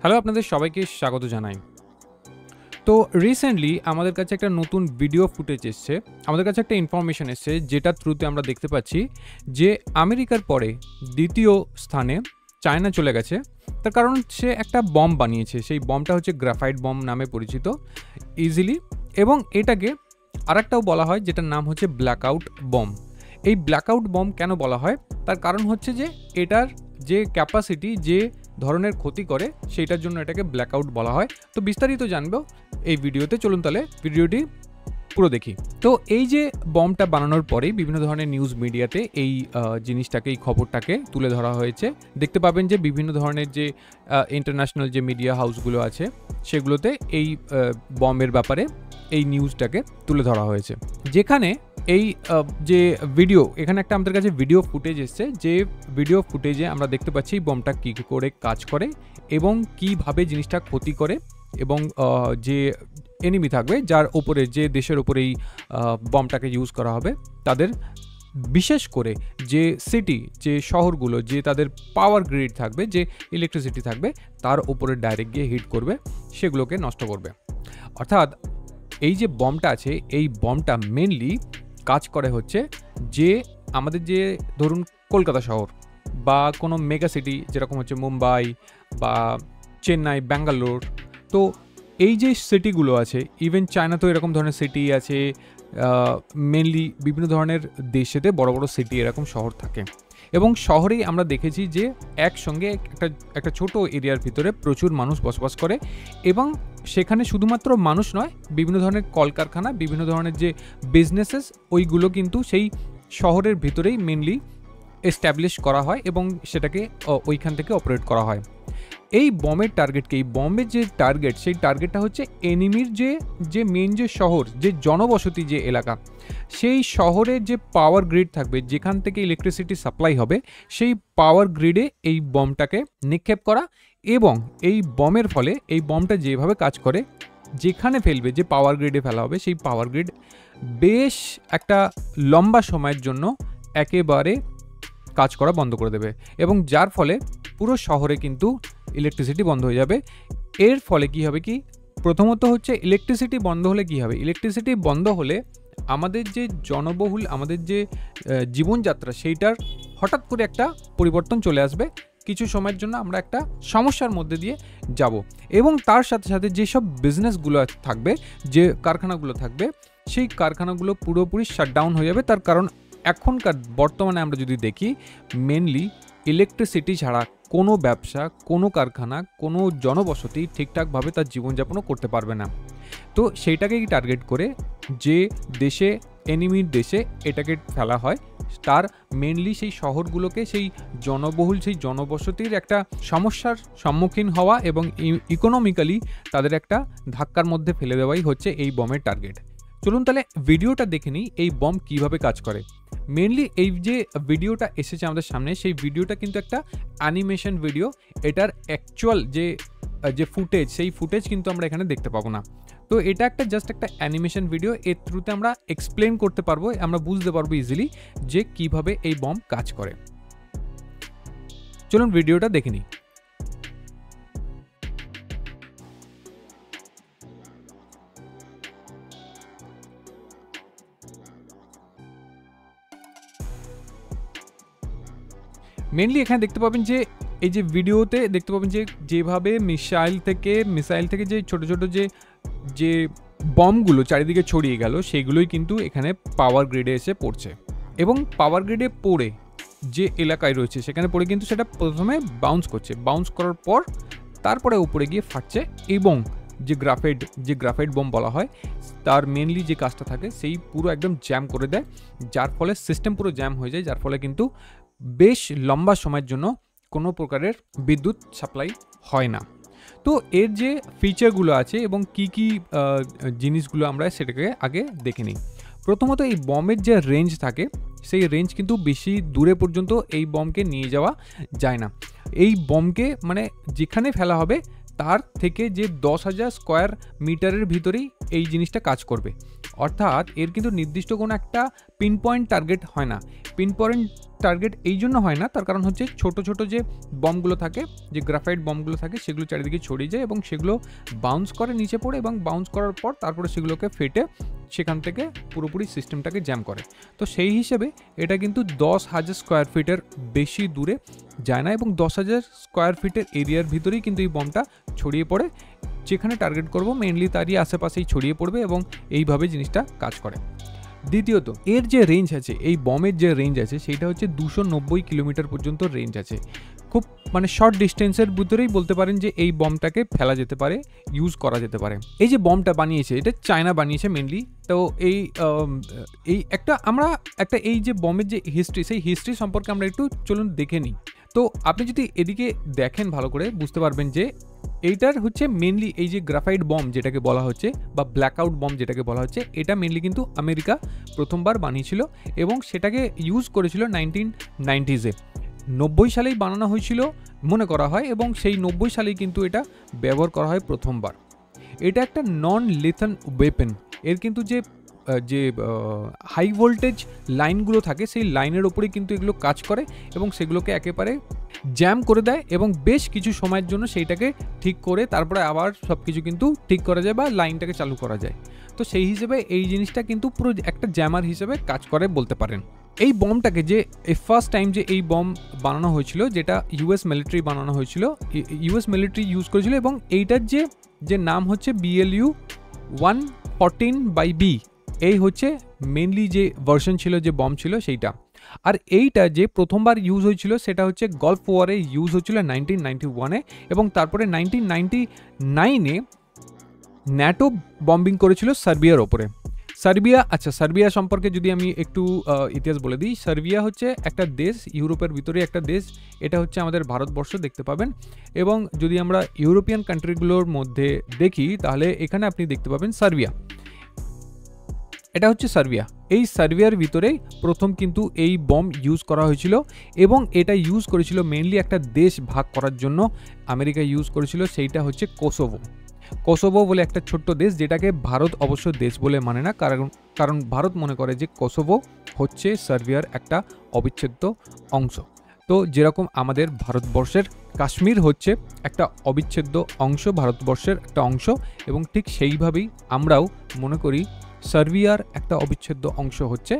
Hello, আপনাদের সবাইকে স্বাগত জানাই। তো রিসেন্টলি আমাদের কাছে একটা নতুন ভিডিও ফুটেজ এসছে। আমাদের কাছে একটা ইনফরমেশন এসছে যেটার থ্রুতে আমরা দেখতে পাচ্ছি যে আমেরিকার পরে ২য় স্থানে চায়না চলে গেছে। তার কারণ সে একটা বম্ব বানিয়েছে। সেই বম্বটা হচ্ছে গ্রাফাইট বম্ব নামে পরিচিত ইজিলি, এবং এটাকে আরেকটাও বলা হয় যেটার নাম হচ্ছে ব্ল্যাকআউট বম্ব। এই ব্ল্যাকআউট বম্ব কেন বলা হয়? তার কারণ হচ্ছে যে এটার যে ক্যাপাসিটি, যে ধরনের ক্ষতি করে, সেইটার জন্য এটাকে ব্ল্যাকআউট বলা হয়। তো বিস্তারিত জানবো এই ভিডিওতে। চলুন তাহলে ভিডিওটি পুরো দেখি। তো এই যে বম্বটা বানানোর পরেই বিভিন্ন ধরনের নিউজ মিডিয়াতে এই জিনিসটাকে, এই খবরটাকে তুলে ধরা হয়েছে। দেখতে পাবেন যে বিভিন্ন ধরনের যে ইন্টারন্যাশনাল যে মিডিয়া হাউসগুলো আছে সেগুলোতে এই বম্বের ব্যাপারে এই নিউজটাকে তুলে ধরা হয়েছে। যেখানে এই যে ভিডিও, এখানে একটা আমাদের কাছে ভিডিও ফুটেজ এসছে, যে ভিডিও ফুটেজে আমরা দেখতে পাচ্ছি বম্বটা কী করে কাজ করে এবং কীভাবে জিনিসটা ক্ষতি করে, এবং যে এনিমি থাকবে, যার ওপরে, যে দেশের ওপরে এই বম্বটাকে ইউজ করা হবে, তাদের বিশেষ করে যে সিটি, যে শহরগুলো, যে তাদের পাওয়ার গ্রিড থাকবে, যে ইলেকট্রিসিটি থাকবে, তার ওপরে ডাইরেক্ট গিয়ে হিট করবে, সেগুলোকে নষ্ট করবে। অর্থাৎ এই যে বম্বটা আছে, এই বম্বটা মেনলি কাজ করে হচ্ছে যে আমাদের যে ধরুন কলকাতা শহর বা কোনো মেগা সিটি যেরকম হচ্ছে মুম্বাই বা চেন্নাই, ব্যাঙ্গালোর, তো এই যে সিটিগুলো আছে, ইভেন চায়নাতেও এরকম ধরনের সিটি আছে। মেনলি বিভিন্ন ধরনের দেশেতে বড় বড় সিটি, এরকম শহর থাকে, এবং শহরেই আমরা দেখেছি যে একসঙ্গে একটা ছোট এরিয়ার ভিতরে প্রচুর মানুষ বসবাস করে, এবং সেখানে শুধুমাত্র মানুষ নয়, বিভিন্ন ধরনের কলকারখানা, বিভিন্ন ধরনের যে বিজনেসেস, ওইগুলো কিন্তু সেই শহরের ভিতরেই মেনলি এস্টাবলিশ করা হয় এবং সেটাকে ওইখান থেকে অপারেট করা হয়। এই বম্বের টার্গেটকে, এই বম্বের যে টার্গেট, সেই টার্গেটটা হচ্ছে এনিমির যে মেন যে শহর, যে জনবসতি যে এলাকা, সেই শহরের যে পাওয়ার গ্রিড থাকবে, যেখান থেকে ইলেকট্রিসিটি সাপ্লাই হবে, সেই পাওয়ার গ্রিডে এই বম্বটাকে নিক্ষেপ করা। এবং এই বমের ফলে, এই বম্বটা যেভাবে কাজ করে, যেখানে ফেলবে, যে পাওয়ার গ্রিডে ফেলা হবে, সেই পাওয়ার গ্রিড বেশ একটা লম্বা সময়ের জন্য একেবারে কাজ করা বন্ধ করে দেবে, এবং যার ফলে পুরো শহরে কিন্তু ইলেকট্রিসিটি বন্ধ হয়ে যাবে। এর ফলে কি হবে, কি প্রথমত হচ্ছে ইলেকট্রিসিটি বন্ধ হলে কি হবে, ইলেকট্রিসিটি বন্ধ হলে আমাদের যে জনবহুল, আমাদের যে জীবনযাত্রা, সেইটার হঠাৎ করে একটা পরিবর্তন চলে আসবে। কিছু সময়ের জন্য আমরা একটা সমস্যার মধ্যে দিয়ে যাব, এবং তার সাথে সাথে যেসব বিজনেসগুলো থাকবে, যে কারখানাগুলো থাকবে, সেই কারখানাগুলো পুরোপুরি শাটডাউন হয়ে যাবে। তার কারণ এখনকার বর্তমানে আমরা যদি দেখি, মেনলি ইলেকট্রিসিটি ছাড়া কোনো ব্যবসা, কোনো কারখানা, কোনো জনবসতি ঠিকঠাকভাবে তার জীবনযাপনও করতে পারবে না। তো সেইটাকেই টার্গেট করে যে দেশে, এনিমির দেশে এটাকে ফেলা হয়, তার মেনলি সেই শহরগুলোকে, সেই জনবহুল, সেই জনবসতির একটা সমস্যার সম্মুখীন হওয়া এবং ইকোনমিক্যালি তাদের একটা ধাক্কার মধ্যে ফেলে দেওয়াই হচ্ছে এই বমের টার্গেট। চলুন তাহলে ভিডিওটা দেখে নিই এই বম্ব কীভাবে কাজ করে। মেনলি এই যে ভিডিওটা এসেছে আমাদের সামনে, সেই ভিডিওটা কিন্তু একটা অ্যানিমেশন ভিডিও। এটার অ্যাকচুয়াল যে ফুটেজ, সেই ফুটেজ কিন্তু আমরা এখানে দেখতে পাবো না। তো এটা একটা জাস্ট একটা অ্যানিমেশন ভিডিও। এর থ্রুতে আমরা এক্সপ্লেন করতে পারবো, আমরা বুঝতে পারবো ইজিলি যে কিভাবে এই বম্ব কাজ করে। চলুন ভিডিওটা দেখে নিই। মেনলি এখানে দেখতে পাবেন যে এই যে ভিডিওতে দেখতে পাবেন যে যেভাবে মিসাইল থেকে যে ছোট ছোট যে বমগুলো চারিদিকে ছড়িয়ে গেল, সেগুলোই কিন্তু এখানে পাওয়ার গ্রিডে এসে পড়ছে, এবং পাওয়ার গ্রিডে পড়ে যে এলাকায় রয়েছে সেখানে পড়ে কিন্তু সেটা প্রথমে বাউন্স করছে, বাউন্স করার পর তারপরে উপরে গিয়ে ফাটছে, এবং যে গ্রাফাইট বম বলা হয়, তার মেনলি যে কাজটা থাকে, সেই পুরো একদম জ্যাম করে দেয়, যার ফলে সিস্টেম পুরো জ্যাম হয়ে যায়, যার ফলে কিন্তু বেশ লম্বা সময়ের জন্য কোনো প্রকারের বিদ্যুৎ সাপ্লাই হয় না। তো এর যে ফিচারগুলো আছে এবং কি জিনিসগুলো আমরা সেটাকে আগে দেখে নিই। প্রথমত এই বমের যে রেঞ্জ থাকে, সেই রেঞ্জ কিন্তু বেশি দূরে পর্যন্ত এই বমকে নিয়ে যাওয়া যায় না। এই বমকে মানে যেখানে ফেলা হবে তার থেকে যে 10,000 স্কোয়ার মিটারের ভিতরেই এই জিনিসটা কাজ করবে। অর্থাৎ এর কিন্তু নির্দিষ্ট কোনো একটা পিন পয়েন্ট টার্গেট হয় না। পিন পয়েন্ট টার্গেট এই জন্য হয় না, তার কারণ হচ্ছে ছোট ছোট যে বমগুলো থাকে, যে গ্রাফাইট বমগুলো থাকে, সেগুলো চারিদিকে ছড়িয়ে যায় এবং সেগুলো বাউন্স করে নিচে পড়ে এবং বাউন্স করার পর তারপরে সেগুলোকে ফেটে সেখান থেকে পুরোপুরি সিস্টেমটাকে জ্যাম করে। তো সেই হিসেবে এটা কিন্তু 10,000 স্কোয়ার ফিটের বেশি দূরে যায় না এবং 10,000 স্কোয়ার ফিটের এরিয়ার ভিতরেই কিন্তু এই বমটা ছড়িয়ে পড়ে। যেখানে টার্গেট করব মেনলি তারই আশেপাশেই ছড়িয়ে পড়বে এবং এইভাবে জিনিসটা কাজ করে। দ্বিতীয়ত, এর যে রেঞ্জ আছে, এই বমের যে রেঞ্জ আছে সেইটা হচ্ছে 290 কিলোমিটার পর্যন্ত রেঞ্জ আছে। খুব মানে শর্ট ডিস্টেন্সের ভিতরেই বলতে পারেন যে এই বমটাকে ফেলা যেতে পারে, ইউজ করা যেতে পারে। এই যে বমটা বানিয়েছে এটা চায়না বানিয়েছে মেনলি। তো এই একটা এই যে বমের যে হিস্ট্রি, সেই হিস্ট্রি সম্পর্কে আমরা একটু চলুন দেখে নিই। তো আপনি যদি এদিকে দেখেন ভালো করে বুঝতে পারবেন যে এইটার হচ্ছে মেনলি এই যে গ্রাফাইট বম যেটাকে বলা হচ্ছে বা ব্ল্যাকআউট বম যেটাকে বলা হচ্ছে, এটা মেনলি কিন্তু আমেরিকা প্রথমবার বানিয়েছিল এবং সেটাকে ইউজ করেছিল 1990s-এ। 90 সালেই বানানো হয়েছিল মনে করা হয় এবং সেই 90 সালেই কিন্তু এটা ব্যবহার করা হয় প্রথমবার। এটা একটা নন লিথল ওয়েপেন। এর কিন্তু যে হাই ভোল্টেজ লাইনগুলো থাকে সেই লাইনের ওপরে কিন্তু এগুলো কাজ করে এবং সেগুলোকে একেবারে জ্যাম করে দেয় এবং বেশ কিছু সময়ের জন্য সেইটাকে ঠিক করে তারপরে আবার সব কিছু কিন্তু ঠিক করা যায় বা লাইনটাকে চালু করা যায়। তো সেই হিসেবে এই জিনিসটা কিন্তু পুরো একটা জ্যামার হিসেবে কাজ করে বলতে পারেন। এই বমটাকে যে ফার্স্ট টাইম যে এই বম বানানো হয়েছিল, যেটা ইউএস মিলিটারি বানানো হয়েছিল, ইউএস মিলিটারি ইউজ করেছিল এবং এইটার যে নাম হচ্ছে BLU-114/B। এই হচ্ছে মেনলি যে ভার্সন ছিল, যে বম ছিল সেইটা। আর এইটা যে প্রথমবার ইউজ হয়েছিল সেটা হচ্ছে গলফ ওয়ারে ইউজ হয়েছিল 1991-এ এবং তারপরে 1999-এ ন্যাটো বম্বিং করেছিল সার্বিয়ার ওপরে। সার্বিয়া সম্পর্কে যদি আমি একটু ইতিহাস বলে দিই, সার্বিয়া হচ্ছে একটা দেশ, ইউরোপের ভিতরে একটা দেশ। এটা হচ্ছে আমাদের ভারতবর্ষ দেখতে পাবেন এবং যদি আমরা ইউরোপিয়ান কান্ট্রিগুলোর মধ্যে দেখি তাহলে এখানে আপনি দেখতে পাবেন সার্বিয়া। এটা হচ্ছে সার্বিয়া। এই সার্বিয়ার ভিতরেই প্রথম কিন্তু এই বম ইউজ করা হয়েছিল এবং এটা ইউজ করেছিল মেনলি একটা দেশ ভাগ করার জন্য। আমেরিকা ইউজ করেছিল, সেইটা হচ্ছে কোসোভো বলে একটা ছোট্ট দেশ, যেটাকে ভারত অবশ্য দেশ বলে মানে না, কারণ ভারত মনে করে যে কোসোভো হচ্ছে সার্বিয়ার একটা অবিচ্ছেদ্য অংশ। তো যেরকম আমাদের ভারতবর্ষের কাশ্মীর হচ্ছে একটা অবিচ্ছেদ্য অংশ, ভারতবর্ষের একটা অংশ, এবং ঠিক সেইভাবেই আমরাও মনে করি সার্বিয়ার একটা অবিচ্ছেদ্য অংশ হচ্ছে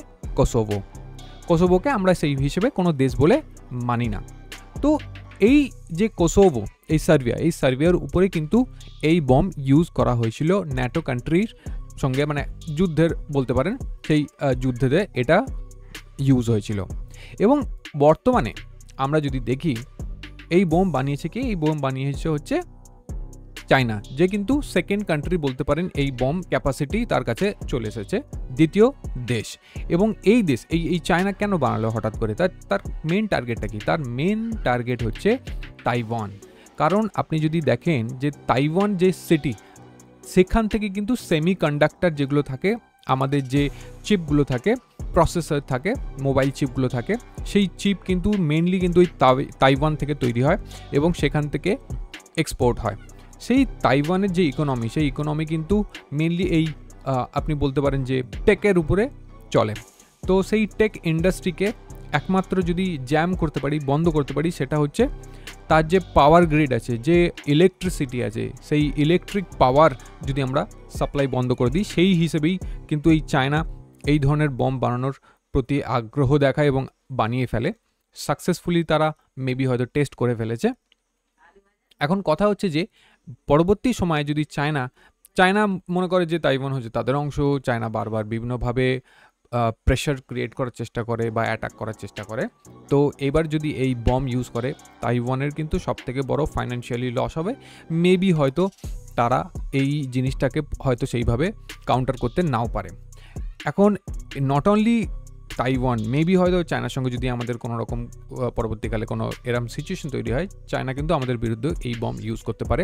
কোসোভোকে আমরা সেই হিসেবে কোনো দেশ বলে মানি না। তো এই যে কোসোভো, এই সার্বিয়ার উপরে কিন্তু এই বম ইউজ করা হয়েছিল ন্যাটো কান্ট্রির সঙ্গে, মানে যুদ্ধের বলতে পারেন, সেই যুদ্ধেতে এটা ইউজ হয়েছিল। এবং বর্তমানে আমরা যদি দেখি এই বোম বানিয়েছে কি, এই বোম বানিয়েছে হচ্ছে চায়না, যে কিন্তু সেকেন্ড কান্ট্রি বলতে পারেন এই বম ক্যাপাসিটি তার কাছে চলে এসেছে, দ্বিতীয় দেশ। এবং এই দেশ এই চায়না কেন বানালো হঠাৎ করে, তার মেন টার্গেটটা কি? তার মেন টার্গেট হচ্ছে তাইওয়ান। কারণ আপনি যদি দেখেন যে তাইওয়ান যে সিটি, সেখান থেকে কিন্তু সেমি কন্ডাক্টর যেগুলো থাকে, আমাদের যে চিপগুলো থাকে, প্রসেসর থাকে, মোবাইল চিপগুলো থাকে, সেই চিপ কিন্তু মেনলি কিন্তু ওই তাইওয়ান থেকে তৈরি হয় এবং সেখান থেকে এক্সপোর্ট হয়। সেই তাইওয়ানের যে ইকোনমি, সেই ইকোনমি কিন্তু মেনলি এই আপনি বলতে পারেন যে টেকের উপরে চলে। তো সেই টেক ইন্ডাস্ট্রিকে একমাত্র যদি জ্যাম করতে পারি, বন্ধ করতে পারি, সেটা হচ্ছে তার যে পাওয়ার গ্রিড আছে, যে ইলেকট্রিসিটি আছে, সেই ইলেকট্রিক পাওয়ার যদি আমরা সাপ্লাই বন্ধ করে দিই, সেই হিসেবেই কিন্তু এই চায়না এই ধরনের বম বানানোর প্রতি আগ্রহ দেখায় এবং বানিয়ে ফেলে। সাকসেসফুলি তারা মেবি হয়তো টেস্ট করে ফেলেছে। এখন কথা হচ্ছে যে পরবর্তী সময়ে যদি চায়না মনে করে যে তাইওয়ান হচ্ছে তাদের অংশ, চায়না বারবার বিভিন্নভাবে প্রেশার ক্রিয়েট করার চেষ্টা করে বা অ্যাটাক করার চেষ্টা করে। তো এবার যদি এই বম ইউজ করে, তাইওয়ানের কিন্তু সবথেকে বড় ফাইন্যান্সিয়ালি লস হবে। মেবি হয়তো তারা এই জিনিসটাকে হয়তো সেইভাবে কাউন্টার করতে নাও পারে। এখন নট অনলি তাইওয়ান, মেবি হয়তো চায়নার সঙ্গে যদি আমাদের কোনো রকম পরবর্তীকালে কোনো এরম সিচুয়েশন তৈরি হয়, চায়না কিন্তু আমাদের বিরুদ্ধে এই বম ইউজ করতে পারে।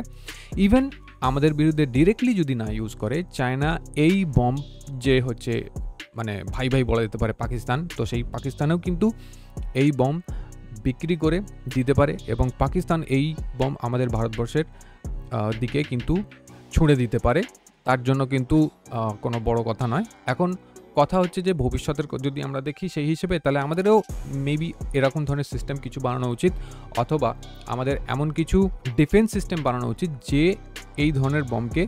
ইভেন আমাদের বিরুদ্ধে ডিরেক্টলি যদি না ইউজ করে, চায়না এই বম যে হচ্ছে মানে ভাই বলা যেতে পারে পাকিস্তান, তো সেই পাকিস্তানেও কিন্তু এই বম বিক্রি করে দিতে পারে এবং পাকিস্তান এই বম আমাদের ভারতবর্ষের দিকে কিন্তু ছুঁড়ে দিতে পারে। তার জন্য কিন্তু কোনো বড় কথা নয়। এখন কথা হচ্ছে যে ভবিষ্যতের যদি আমরা দেখি সেই হিসেবে, তাহলে আমাদেরও মেবি এরকম ধরনের সিস্টেম কিছু বানানো উচিত, অথবা আমাদের এমন কিছু ডিফেন্স সিস্টেম বানানো উচিত যে এই ধরনের বমকে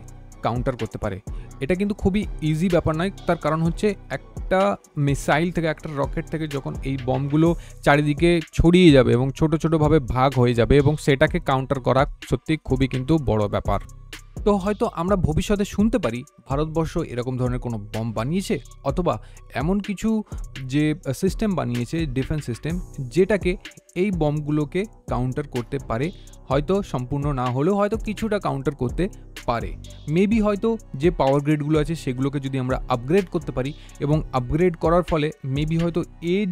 কাউন্টার করতে পারে। এটা কিন্তু খুবই ইজি ব্যাপার নয়, তার কারণ হচ্ছে একটা মিসাইল থেকে, একটা রকেট থেকে যখন এই বমগুলো চারিদিকে ছড়িয়ে যাবে এবং ছোট ছোটোভাবে ভাগ হয়ে যাবে, এবং সেটাকে কাউন্টার করা সত্যি খুবই কিন্তু বড় ব্যাপার। তো হয়তো আমরা ভবিষ্যতে শুনতে পারি ভারতবর্ষ এরকম ধরনের কোনো বম বানিয়েছে, অথবা এমন কিছু যে সিস্টেম বানিয়েছে, ডিফেন্স সিস্টেম, যেটাকে এই বমগুলোকে কাউন্টার করতে পারে। হয়তো সম্পূর্ণ না হলেও হয়তো কিছুটা কাউন্টার করতে পারে। মেবি হয়তো যে পাওয়ার গ্রিডগুলো আছে সেগুলোকে যদি আমরা আপগ্রেড করতে পারি, এবং আপগ্রেড করার ফলে মেবি হয়তো এর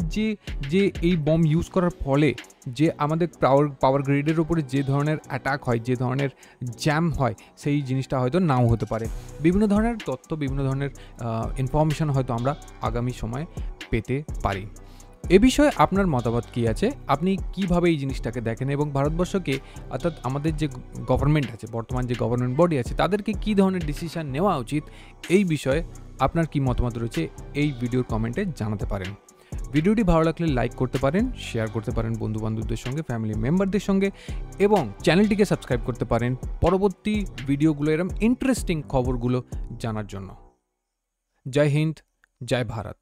যে এই বম ইউজ করার ফলে যে আমাদের পাওয়ার গ্রিডের উপরে যে ধরনের অ্যাটাক হয়, যে ধরনের জ্যাম হয়, সেই জিনিসটা হয়তো নাও হতে পারে। বিভিন্ন ধরনের তথ্য, বিভিন্ন ধরনের ইনফরমেশান হয়তো আমরা আগামী সময়ে পেতে পারি। এ বিষয়ে আপনার মতামত কী আছে? আপনি কিভাবে এই জিনিসটাকে দেখেন, এবং ভারতবর্ষকে, অর্থাৎ আমাদের যে গভর্নমেন্ট আছে, বর্তমান যে গভর্নমেন্ট বডি আছে, তাদেরকে কী ধরনের ডিসিশন নেওয়া উচিত, এই বিষয়ে আপনার কী মতামত রয়েছে এই ভিডিওর কমেন্টে জানাতে পারেন। ভিডিওটি ভালো লাগলে লাইক করতে পারেন, শেয়ার করতে পারেন বন্ধুবান্ধবদের সঙ্গে, ফ্যামিলি মেম্বারদের সঙ্গে, এবং চ্যানেলটিকে সাবস্ক্রাইব করতে পারেন পরবর্তী ভিডিওগুলো, এরকম ইন্টারেস্টিং খবরগুলো জানার জন্য। জয় হিন্দ, জয় ভারত।